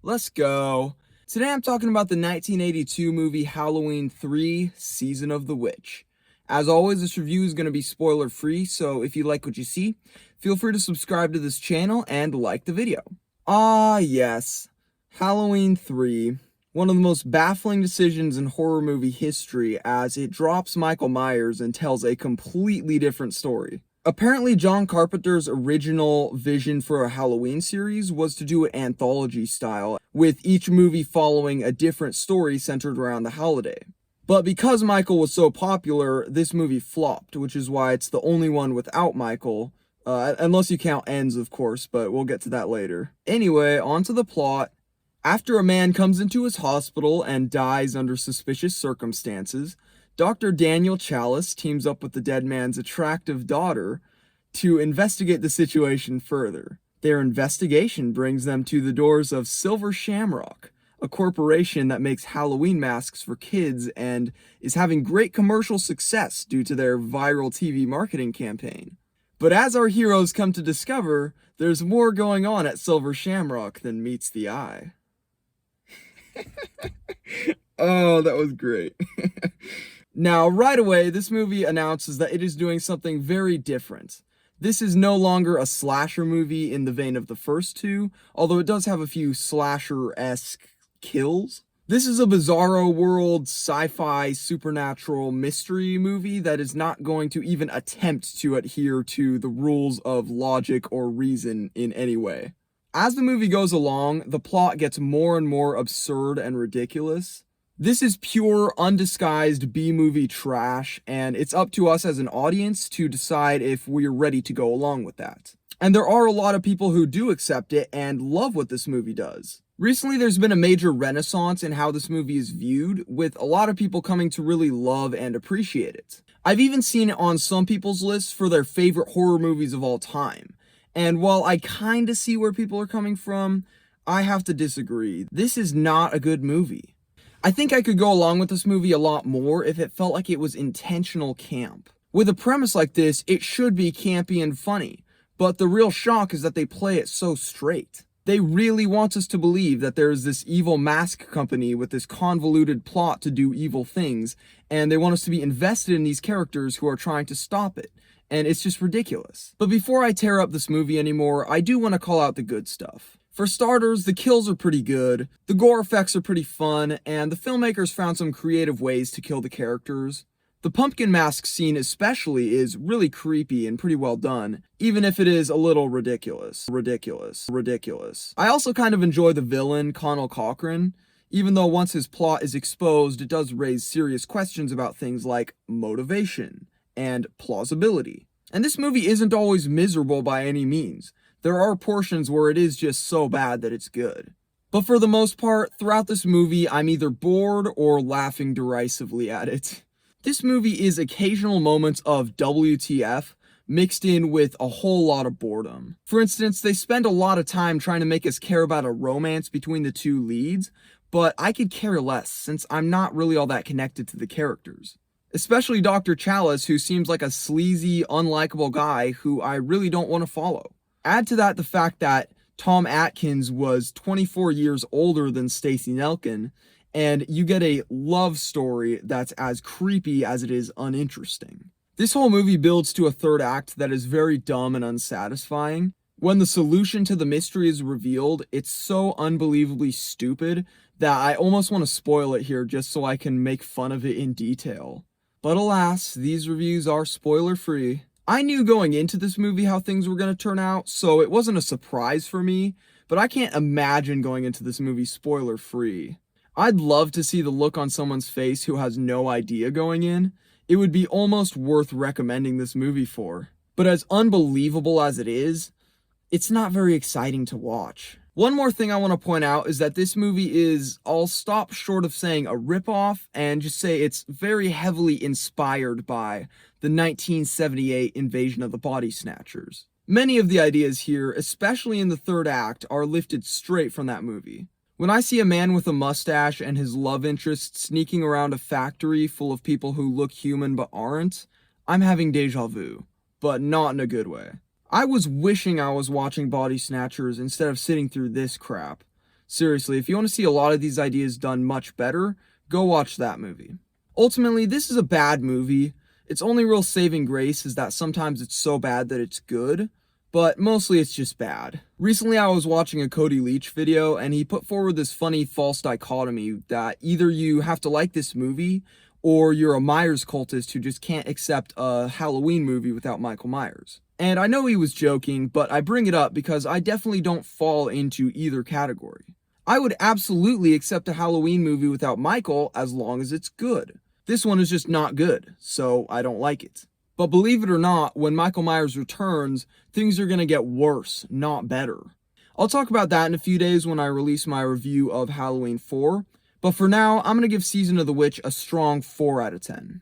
Let's go. Today I'm talking about the 1982 movie Halloween 3: Season of the Witch. As always, this review is going to be spoiler free, so if you like what you see, feel free to subscribe to this channel and like the video. Ah, yes. Halloween 3. One of the most baffling decisions in horror movie history, as it drops Michael Myers and tells a completely different story. Apparently, John Carpenter's original vision for a Halloween series was to do it anthology style, with each movie following a different story centered around the holiday. But because Michael was so popular, this movie flopped, which is why it's the only one without Michael, unless you count ends, of course, but we'll get to that later. Anyway, on to the plot. After a man comes into his hospital and dies under suspicious circumstances, Dr. Daniel Chalice teams up with the dead man's attractive daughter to investigate the situation further. Their investigation brings them to the doors of Silver Shamrock, a corporation that makes Halloween masks for kids and is having great commercial success due to their viral TV marketing campaign. But as our heroes come to discover, there's more going on at Silver Shamrock than meets the eye. Oh, that was great. Now, right away, this movie announces that it is doing something very different. This is no longer a slasher movie in the vein of the first two, although it does have a few slasher-esque kills. This is a bizarro world, sci-fi, supernatural mystery movie that is not going to even attempt to adhere to the rules of logic or reason in any way. As the movie goes along, the plot gets more and more absurd and ridiculous. This is pure, undisguised B-movie trash, and it's up to us as an audience to decide if we're ready to go along with that. And there are a lot of people who do accept it and love what this movie does. Recently, there's been a major renaissance in how this movie is viewed, with a lot of people coming to really love and appreciate it. I've even seen it on some people's lists for their favorite horror movies of all time. And while I kinda see where people are coming from, I have to disagree. This is not a good movie. I think I could go along with this movie a lot more if it felt like it was intentional camp. With a premise like this, it should be campy and funny, but the real shock is that they play it so straight. They really want us to believe that there is this evil mask company with this convoluted plot to do evil things, and they want us to be invested in these characters who are trying to stop it, and it's just ridiculous. But before I tear up this movie anymore, I do want to call out the good stuff. For starters, the kills are pretty good, the gore effects are pretty fun, and the filmmakers found some creative ways to kill the characters. The pumpkin mask scene especially is really creepy and pretty well done, even if it is a little ridiculous. I also kind of enjoy the villain, Connell Cochran, even though once his plot is exposed, it does raise serious questions about things like motivation and plausibility. And this movie isn't always miserable by any means. There are portions where it is just so bad that it's good. But for the most part, throughout this movie, I'm either bored or laughing derisively at it. This movie is occasional moments of WTF mixed in with a whole lot of boredom. For instance, they spend a lot of time trying to make us care about a romance between the two leads, but I could care less since I'm not really all that connected to the characters. Especially Dr. Chalice, who seems like a sleazy, unlikable guy who I really don't want to follow. Add to that the fact that Tom Atkins was 24 years older than Stacey Nelkin, and you get a love story that's as creepy as it is uninteresting. This whole movie builds to a third act that is very dumb and unsatisfying. When the solution to the mystery is revealed, it's so unbelievably stupid that I almost want to spoil it here just so I can make fun of it in detail. But alas, these reviews are spoiler-free. I knew going into this movie how things were going to turn out, so it wasn't a surprise for me, but I can't imagine going into this movie spoiler-free. I'd love to see the look on someone's face who has no idea going in. It would be almost worth recommending this movie for. But as unbelievable as it is, it's not very exciting to watch. One more thing I want to point out is that this movie is, I'll stop short of saying a ripoff and just say it's very heavily inspired by the 1978 Invasion of the Body Snatchers. Many of the ideas here, especially in the third act, are lifted straight from that movie. When I see a man with a mustache and his love interest sneaking around a factory full of people who look human but aren't, I'm having deja vu, but not in a good way. I was wishing I was watching Body Snatchers instead of sitting through this crap. Seriously, if you want to see a lot of these ideas done much better, go watch that movie. Ultimately, this is a bad movie. Its only real saving grace is that sometimes it's so bad that it's good, but mostly it's just bad. Recently I was watching a Cody Leach video, and he put forward this funny false dichotomy that either you have to like this movie, or you're a Myers cultist who just can't accept a Halloween movie without Michael Myers. And I know he was joking, but I bring it up because I definitely don't fall into either category. I would absolutely accept a Halloween movie without Michael as long as it's good. This one is just not good, so I don't like it. But believe it or not, when Michael Myers returns, things are going to get worse, not better. I'll talk about that in a few days when I release my review of Halloween 4, but for now, I'm going to give Season of the Witch a strong 4 out of 10.